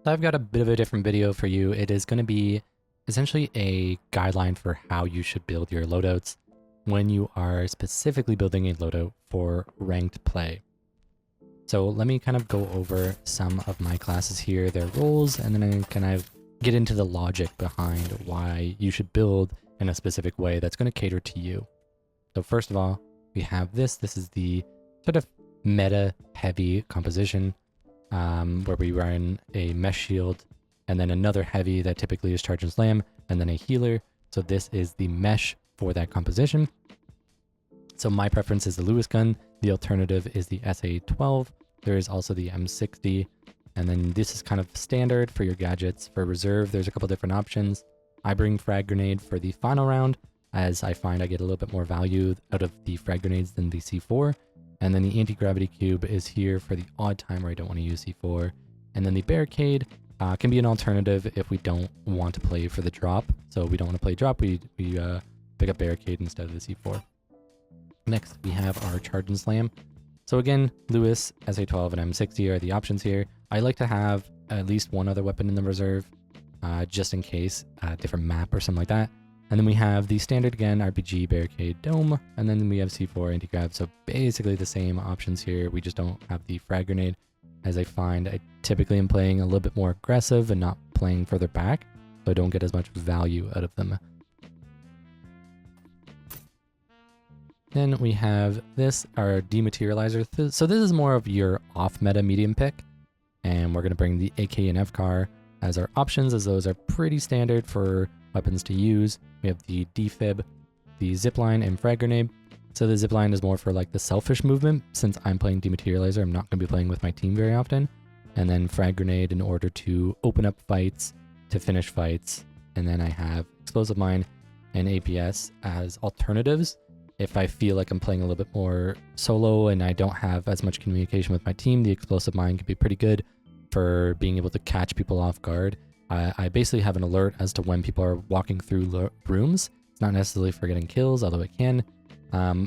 So I've got a bit of a different video for you. It is going to be essentially a guideline for how you should build your loadouts when you are specifically building a loadout for ranked play. So let me kind of go over some of my classes here, their roles, and then I kind of get into the logic behind why you should build in a specific way that's going to cater to you. So first of all, we have this. This is the sort of meta heavy composition where we run a mesh shield and then another heavy that typically is charge and slam and then a healer. So this is the mesh for that composition. So my preference is the Lewis gun. The alternative is the SA-12. There is also the M60. And then this is kind of standard for your gadgets. For reserve, there's a couple different options. I bring frag grenade for the final round, as I find I get a little bit more value out of the frag grenades than the C4. And then the anti-gravity cube is here for the odd time where I don't want to use C4. And then the barricade can be an alternative if we don't want to play for the drop. So we don't want to play drop, we pick up barricade instead of the C4. Next, we have our charge and slam. So again, Lewis, SA-12, and M60 are the options here. I like to have at least one other weapon in the reserve, just in case, different map or something like that. And then we have the standard again, RPG, barricade, dome, and then we have C4, anti-grav. So basically the same options here. We just don't have the frag grenade, as I find I typically am playing a little bit more aggressive and not playing further back, so I don't get as much value out of them. Then we have this, our dematerializer. So this is more of your off-meta medium pick, and we're going to bring the AK and FCAR as our options, as those are pretty standard for weapons to use. We have the defib, the zipline, and frag grenade. So the zipline is more for like the selfish movement. Since I'm playing dematerializer, I'm not going to be playing with my team very often. And then frag grenade in order to open up fights, to finish fights. And then I have explosive mine and APS as alternatives. If I feel like I'm playing a little bit more solo and I don't have as much communication with my team, the explosive mine can be pretty good for being able to catch people off guard. I basically have an alert as to when people are walking through rooms. It's not necessarily for getting kills, although it can.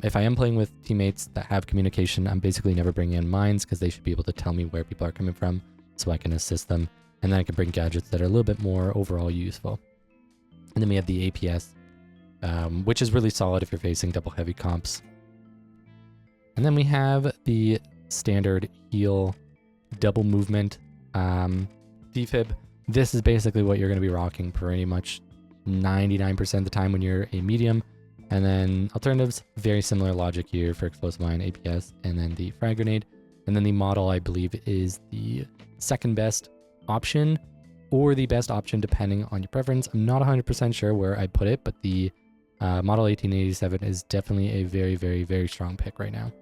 If I am playing with teammates that have communication, I'm basically never bringing in mines because they should be able to tell me where people are coming from so I can assist them. And then I can bring gadgets that are a little bit more overall useful. And then we have the APS, which is really solid if you're facing double heavy comps. And then we have the standard heal double movement defib. This is basically what you're going to be rocking pretty much 99% of the time when you're a medium. And then alternatives, very similar logic here for explosive mine, APS, and then the frag grenade. And then the model, I believe, is the second best option or the best option depending on your preference. I'm not 100% sure where I'd put it, but the Model 1887 is definitely a very, very, very strong pick right now.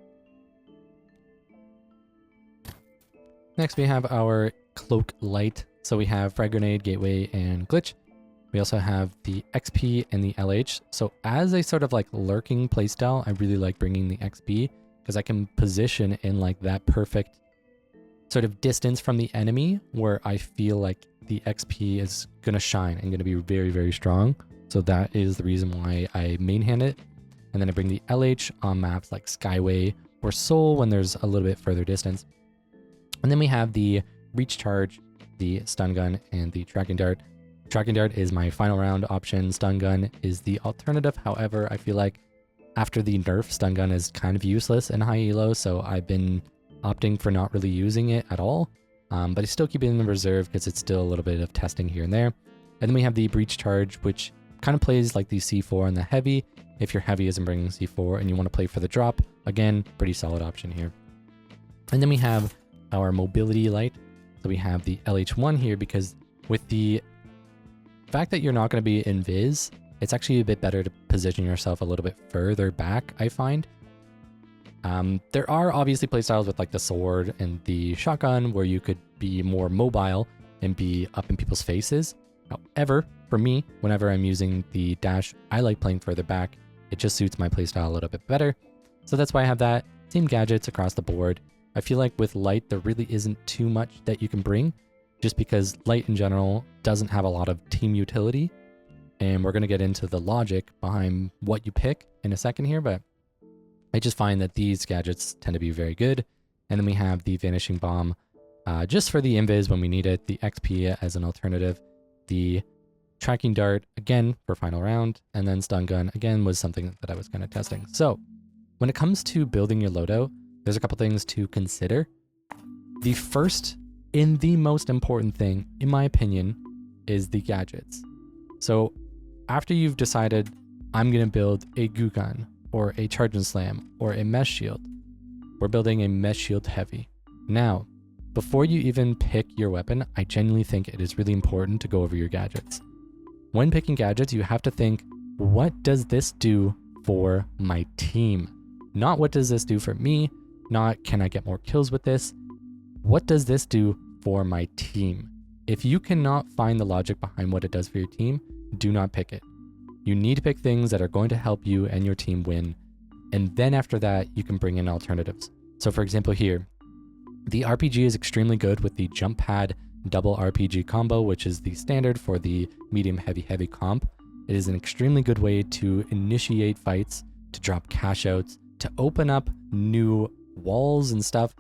Next, we have our Cloak Light. So we have frag grenade, gateway, and glitch. We also have the XP and the LH. So as a sort of like lurking playstyle, I really like bringing the XP because I can position in like that perfect sort of distance from the enemy where I feel like the XP is going to shine and going to be very, very strong. So that is the reason why I main hand it. And then I bring the LH on maps like Skyway or Seoul when there's a little bit further distance. And then we have the reach charge, the stun gun, and the tracking dart. Tracking dart is my final round option. Stun gun is the alternative. However, I feel like after the nerf, stun gun is kind of useless in high elo, so I've been opting for not really using it at all. But I still keep it in the reserve because it's still a little bit of testing here and there. And then we have the breach charge, which kind of plays like the C4 and the heavy. If your heavy isn't bringing C4 and you want to play for the drop, again, pretty solid option here. And then we have our mobility light. So we have the LH1 here because with the fact that you're not going to be in Viz, it's actually a bit better to position yourself a little bit further back, I find. There are obviously playstyles with like the sword and the shotgun where you could be more mobile and be up in people's faces. However, for me, whenever I'm using the dash, I like playing further back. It just suits my playstyle a little bit better. So that's why I have that. Same gadgets across the board. I feel like with light, there really isn't too much that you can bring just because light in general doesn't have a lot of team utility. And we're going to get into the logic behind what you pick in a second here, but I just find that these gadgets tend to be very good. And then we have the vanishing bomb, just for the invis when we need it, the XP as an alternative, the tracking dart, again, for final round, and then stun gun, again, was something that I was kind of testing. So when it comes to building your loadout, there's a couple things to consider. The first and the most important thing, in my opinion, is the gadgets. So after you've decided, I'm going to build a goo gun, or a charge and slam, or a mesh shield, we're building a mesh shield heavy. Now, before you even pick your weapon, I genuinely think it is really important to go over your gadgets. When picking gadgets, you have to think, what does this do for my team? Not what does this do for me, not can I get more kills with this? What does this do for my team? If you cannot find the logic behind what it does for your team, do not pick it. You need to pick things that are going to help you and your team win. And then after that, you can bring in alternatives. So for example here, the RPG is extremely good with the jump pad double RPG combo, which is the standard for the medium heavy comp. It is an extremely good way to initiate fights, to drop cash outs, to open up new walls and stuff,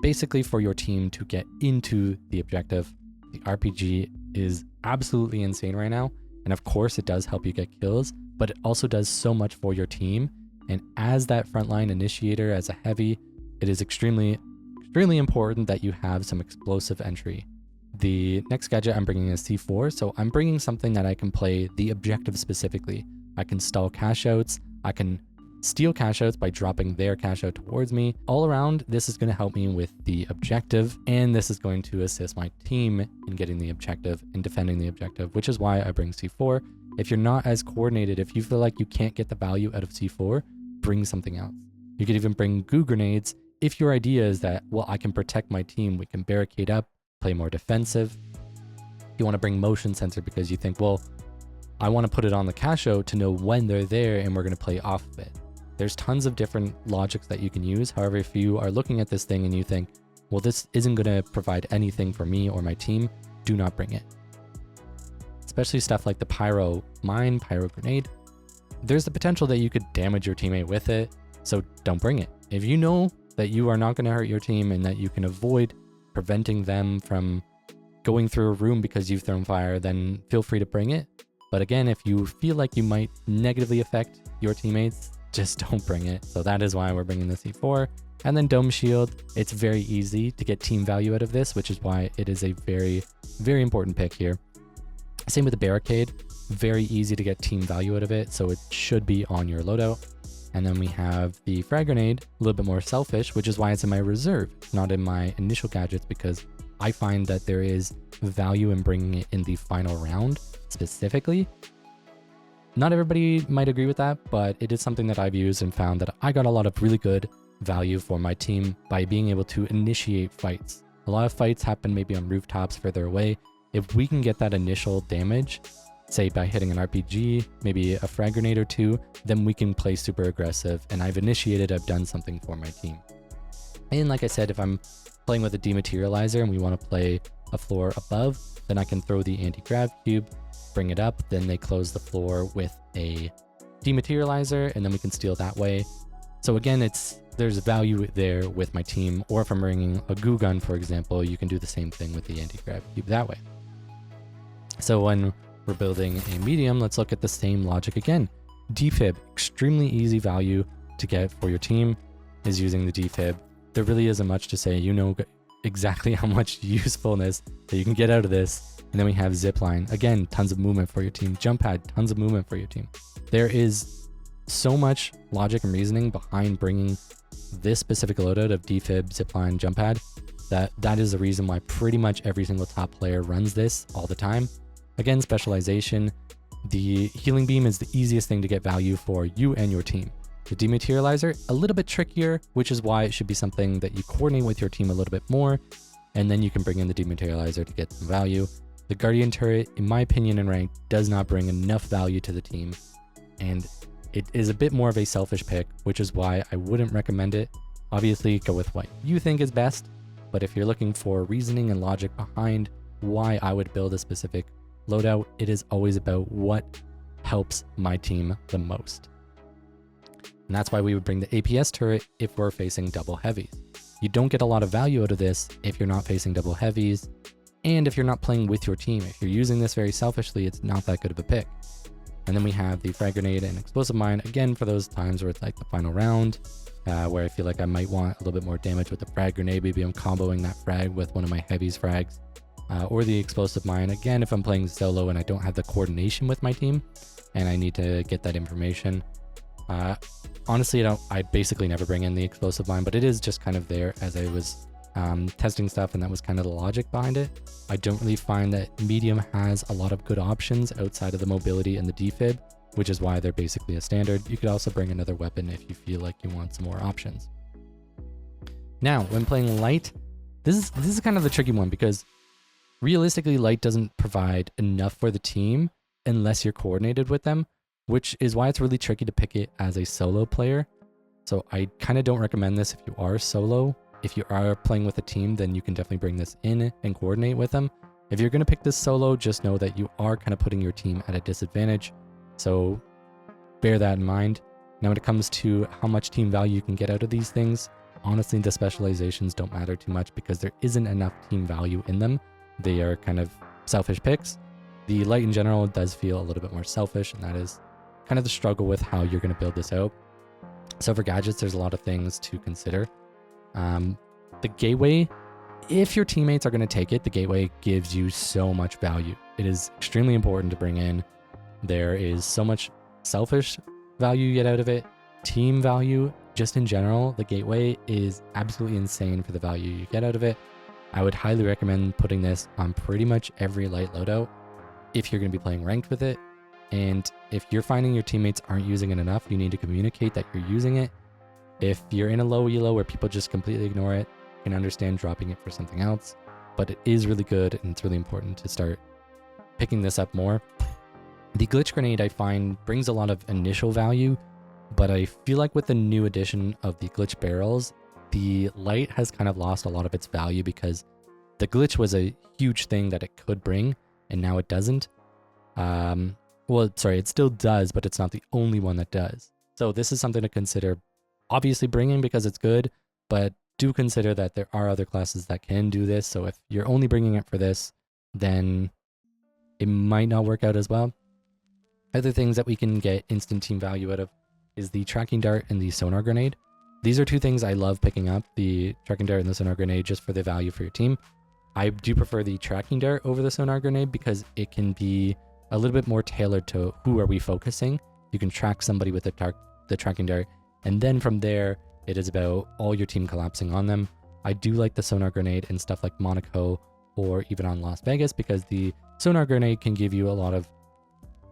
basically for your team to get into the objective. The RPG is absolutely insane right now. And of course it does help you get kills, but it also does so much for your team. And as that frontline initiator, as a heavy, it is extremely important that you have some explosive entry. The next gadget I'm bringing is C4, so I'm bringing something that I can play the objective specifically. I can stall cash outs, I can steal cash outs by dropping their cash out towards me. All around, this is going to help me with the objective, and this is going to assist my team in getting the objective and defending the objective, which is why I bring C4. If you're not as coordinated, if you feel like you can't get the value out of C4, bring something else. You could even bring goo grenades if your idea is that, well, I can protect my team, we can barricade up, play more defensive. You want to bring motion sensor because you think, well, I want to put it on the cash out to know when they're there and we're going to play off of it. There's tons of different logics that you can use. However, if you are looking at this thing and you think, well, this isn't going to provide anything for me or my team, do not bring it. Especially stuff like the pyro mine, pyro grenade. There's the potential that you could damage your teammate with it, so don't bring it. If you know that you are not going to hurt your team and that you can avoid preventing them from going through a room because you've thrown fire, then feel free to bring it. But again, if you feel like you might negatively affect your teammates, just don't bring it. So that is why we're bringing the C4. And then Dome Shield, it's very easy to get team value out of this, which is why it is a very, very important pick here. Same with the Barricade, very easy to get team value out of it, so it should be on your loadout. And then we have the Frag Grenade, a little bit more selfish, which is why it's in my reserve, not in my initial gadgets, because I find that there is value in bringing it in the final round specifically. Not everybody might agree with that, but it is something that I've used and found that I got a lot of really good value for my team by being able to initiate fights. A lot of fights happen maybe on rooftops further away. If we can get that initial damage, say by hitting an RPG, maybe a frag grenade or two, then we can play super aggressive, and I've done something for my team. And like I said, if I'm playing with a dematerializer and we want to play a floor above, then I can throw the anti-grav cube, bring it up, then they close the floor with a dematerializer, and then we can steal that way. So again, there's value there with my team, or if I'm bringing a goo gun, for example, you can do the same thing with the anti-grav cube that way. So when we're building a medium, let's look at the same logic again. Defib, extremely easy value to get for your team is using the defib. There really isn't much to say. You know exactly how much usefulness that you can get out of this. And then we have zipline. Again, tons of movement for your team. Jump pad, tons of movement for your team. There is so much logic and reasoning behind bringing this specific loadout of defib, zipline, jump pad, that is the reason why pretty much every single top player runs this all the time. Again, specialization. The healing beam is the easiest thing to get value for you and your team. The dematerializer, a little bit trickier, which is why it should be something that you coordinate with your team a little bit more, and then you can bring in the dematerializer to get some value. The guardian turret, in my opinion and rank, does not bring enough value to the team, and it is a bit more of a selfish pick, which is why I wouldn't recommend it. Obviously, go with what you think is best, but if you're looking for reasoning and logic behind why I would build a specific loadout, it is always about what helps my team the most. And that's why we would bring the APS turret if we're facing double heavies. You don't get a lot of value out of this if you're not facing double heavies, and if you're not playing with your team. If you're using this very selfishly, it's not that good of a pick. And then we have the frag grenade and explosive mine, again, for those times where it's like the final round, where I feel like I might want a little bit more damage with the frag grenade. Maybe I'm comboing that frag with one of my heavies frags, or the explosive mine. Again, if I'm playing solo and I don't have the coordination with my team, and I need to get that information. Honestly, I basically never bring in the explosive mine, but it is just kind of there as I was testing stuff, and that was kind of the logic behind it. I don't really find that medium has a lot of good options outside of the mobility and the defib, which is why they're basically a standard. You could also bring another weapon if you feel like you want some more options. Now, when playing light, this is kind of the tricky one, because realistically, light doesn't provide enough for the team unless you're coordinated with them, which is why it's really tricky to pick it as a solo player. So I kind of don't recommend this if you are solo. If you are playing with a team, then you can definitely bring this in and coordinate with them. If you're going to pick this solo, just know that you are kind of putting your team at a disadvantage. So bear that in mind. Now, when it comes to how much team value you can get out of these things, honestly, the specializations don't matter too much because there isn't enough team value in them. They are kind of selfish picks. The light in general does feel a little bit more selfish, and that is kind of the struggle with how you're going to build this out. So for gadgets, there's a lot of things to consider. The gateway, if your teammates are going to take it, the gateway gives you so much value. It is extremely important to bring in. There is so much selfish value you get out of it. Team value, just in general, the gateway is absolutely insane for the value you get out of it. I would highly recommend putting this on pretty much every light loadout if you're going to be playing ranked with it. And if you're finding your teammates aren't using it enough, you need to communicate that you're using it. If you're in a low elo where people just completely ignore it, you can understand dropping it for something else. But it is really good, and it's really important to start picking this up more. The glitch grenade, I find, brings a lot of initial value, but I feel like with the new addition of the glitch barrels, the light has kind of lost a lot of its value because the glitch was a huge thing that it could bring, and now it doesn't. Well, sorry, it still does, but it's not the only one that does. So this is something to consider, obviously bringing because it's good, but do consider that there are other classes that can do this. So if you're only bringing it for this, then it might not work out as well. Other things that we can get instant team value out of is the tracking dart and the sonar grenade. These are two things I love picking up, the tracking dart and the sonar grenade, just for the value for your team. I do prefer the tracking dart over the sonar grenade because it can be a little bit more tailored to who are we focusing. You can track somebody with the tracking dart, and then from there, it is about all your team collapsing on them. I do like the sonar grenade in stuff like Monaco or even on Las Vegas because the sonar grenade can give you a lot of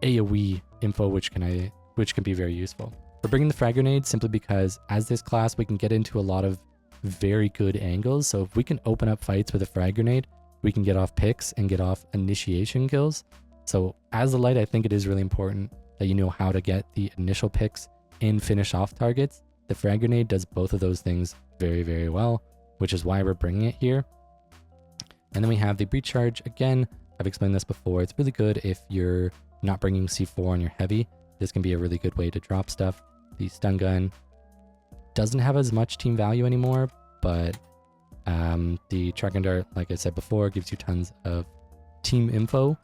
AoE info, which can be very useful. We're bringing the frag grenade simply because as this class, we can get into a lot of very good angles. So if we can open up fights with a frag grenade, we can get off picks and get off initiation kills. So as the light, I think it is really important that you know how to get the initial picks and finish off targets. The frag grenade does both of those things very, very well, which is why we're bringing it here. And then we have the breach charge. Again, I've explained this before. It's really good if you're not bringing C4 on your heavy. This can be a really good way to drop stuff. The stun gun doesn't have as much team value anymore, but the tracking dart, like I said before, gives you tons of team info.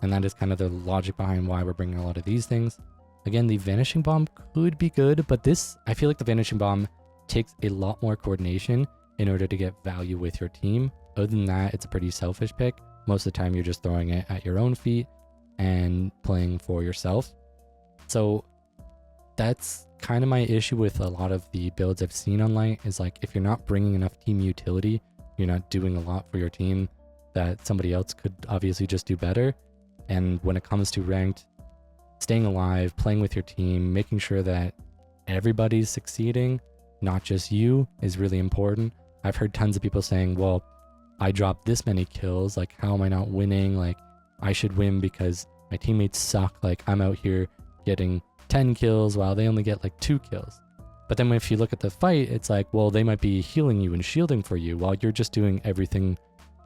And that is kind of the logic behind why we're bringing a lot of these things. Again, the vanishing bomb could be good, but I feel like the vanishing bomb takes a lot more coordination in order to get value with your team. Other than that, it's a pretty selfish pick. Most of the time, you're just throwing it at your own feet and playing for yourself. So that's kind of my issue with a lot of the builds I've seen online, is like, if you're not bringing enough team utility, you're not doing a lot for your team that somebody else could obviously just do better. And when it comes to ranked, staying alive, playing with your team, making sure that everybody's succeeding, not just you, is really important. I've heard tons of people saying, well, I dropped this many kills, like how am I not winning? Like I should win because my teammates suck. Like I'm out here getting 10 kills while they only get like 2 kills. But then if you look at the fight, it's like, well, they might be healing you and shielding for you while you're just doing everything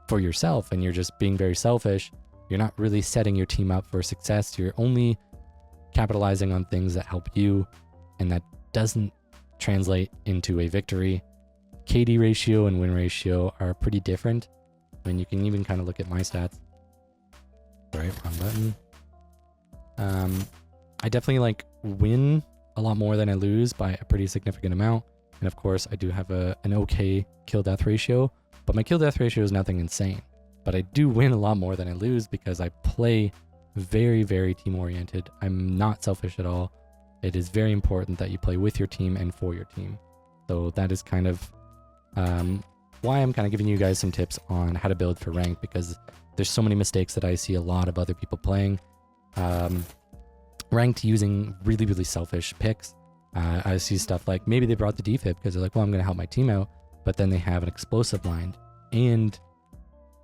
for yourself and you're just being very selfish. You're not really setting your team up for success. You're only capitalizing on things that help you, and that doesn't translate into a victory. KD ratio and win ratio are pretty different. I mean, you can even kind of look at my stats. Sorry, wrong button. I definitely like win a lot more than I lose by a pretty significant amount. And of course, I do have an okay kill death ratio, but my kill death ratio is nothing insane. But I do win a lot more than I lose because I play very, very team oriented. I'm not selfish at all. It is very important that you play with your team and for your team. So that is kind of why I'm kind of giving you guys some tips on how to build for rank, because there's so many mistakes that I see a lot of other people playing. Ranked using really, really selfish picks. I see stuff like maybe they brought the defib because they're like, well, I'm going to help my team out, but then they have an explosive line and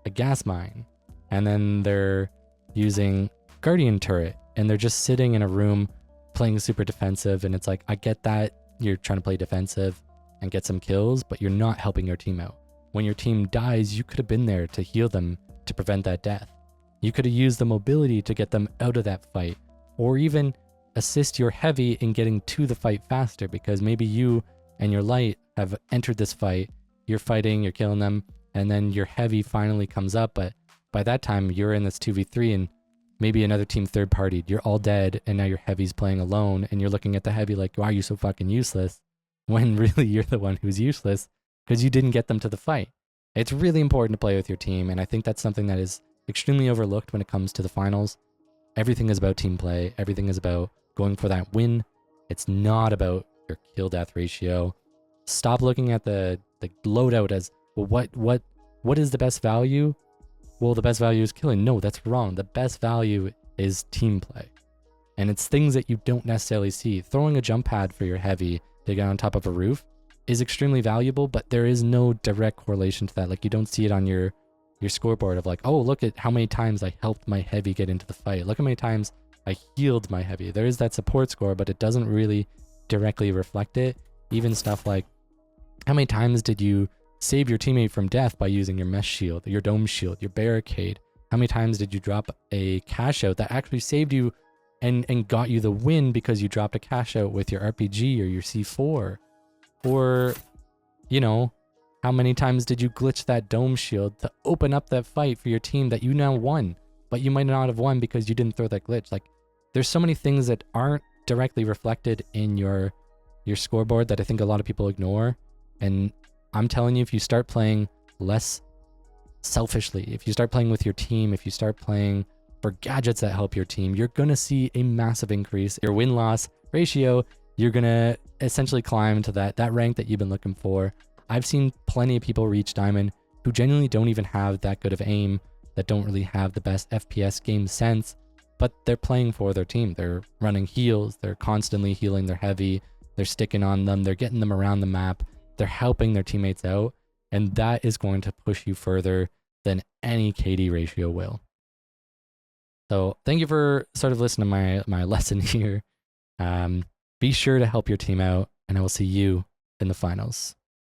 a gas mine, and then they're using guardian turret, and they're just sitting in a room playing super defensive. And it's like, I get that you're trying to play defensive and get some kills, but you're not helping your team out. When your team dies, you could have been there to heal them to prevent that death. You could have used the mobility to get them out of that fight, or even assist your heavy in getting to the fight faster, because maybe you and your light have entered this fight, you're fighting, you're killing them, and then your heavy finally comes up, but by that time you're in this 2v3 and maybe another team third partied, you're all dead, and now your heavy's playing alone, and you're looking at the heavy like, why are you so fucking useless? When really you're the one who's useless because you didn't get them to the fight. It's really important to play with your team, and I think that's something that is extremely overlooked when it comes to the finals. Everything is about team play. Everything is about going for that win. It's not about your kill death ratio. Stop looking at the loadout as, well, what is the best value? Well, the best value is killing. No, that's wrong. The best value is team play. And it's things that you don't necessarily see. Throwing a jump pad for your heavy to get on top of a roof is extremely valuable, but there is no direct correlation to that. Like, you don't see it on your scoreboard of like, oh, look at how many times I helped my heavy get into the fight. Look how many times I healed my heavy. There is that support score, but it doesn't really directly reflect it. Even stuff like, how many times did you save your teammate from death by using your mesh shield, your dome shield, your barricade? How many times did you drop a cash out that actually saved you and got you the win because you dropped a cash out with your RPG or your C4? Or, you know, how many times did you glitch that dome shield to open up that fight for your team that you now won, but you might not have won because you didn't throw that glitch? Like, there's so many things that aren't directly reflected in your scoreboard that I think a lot of people ignore. And I'm telling you, if you start playing less selfishly, if you start playing with your team, if you start playing for gadgets that help your team, you're going to see a massive increase. Your win-loss ratio, you're going to essentially climb to that rank that you've been looking for. I've seen plenty of people reach Diamond who genuinely don't even have that good of aim, that don't really have the best FPS game sense, but they're playing for their team. They're running heals, they're constantly healing their heavy, they're sticking on them, they're getting them around the map, they're helping their teammates out, and that is going to push you further than any KD ratio will. So thank you for sort of listening to my lesson here. Be sure to help your team out, and I will see you in the finals.